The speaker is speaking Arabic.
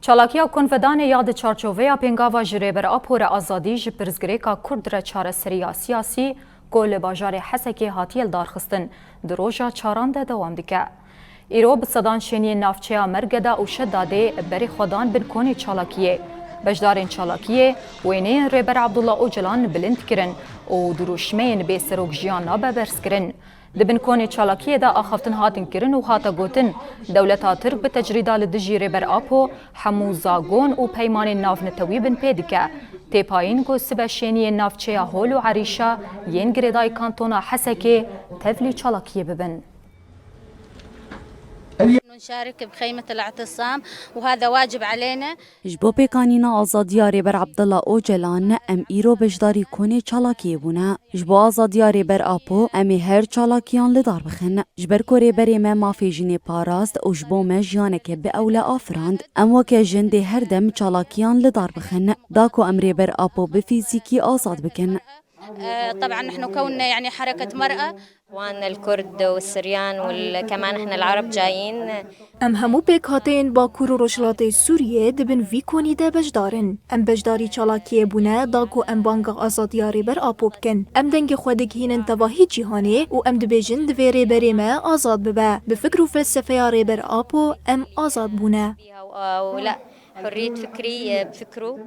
چالاکیا کنفدان یاد چارچوبه پنگاوا جریبر آپور آزادی ج پرزگریکا کرد را چاره سریا سیاسی گل بازار حسکی هاتیل دارخستن دروژا چارانده دوام دیکه. ایرو بصدان شنی نافچه مرگدا و شداده بری خودان بن کنی چالاکیه. بجدارین چالاکیه وینه ریبر عبدالله اوجلان بلند کرن و دروشمین به سروک جیان نابه برس کرن. دبن کونی چالاکیه دا آخفتن هاتن کرن و هاتا گوتن دولتا ترک به تجریدال دجی ریبر آپو همو زاگون و پیمان ناف نتوی بن پیدکه. تیپاین گو سبشینی نافچه هول و عریشا ین گریدای کانتونا حسکه تفلی چالاکیه ببن. نشارك بخيمة الاعتصام وهذا واجب علينا. جبو بيكانينا آزاديا ريبر عبدالله اوجلان ام ايرو بجداري كوني چالاكي بونا. جبو آزاديا ريبر آپو امي هر چالاكيان لدار بخن. جبر كو ريبر ما في جيني باراست و جبو ما جيانك بأولا آفراند ام وكا جندي هر دم چالاكيان لدار بخن. داكو ام ريبر آپو بفيزيكي آزاد بكن. طبعا نحن كوننا يعني حركة مرأة وانا الكرد والسريان وكمان احنا العرب جايين ام همو بيك هاتين باكور و رجلات سوريا دبن في كوني دا بجدارن ام بجداري چالاكي بونا داكو ام بانغ آزاديا ريبر آپو بكن ام دنگ خودك هين تواهي جيهاني و ام دبيجن دوي ريبر ما آزاد ببا بفكر و فلسفة ريبر آپو ام آزاد بونا ولا حرية فكري بفكروا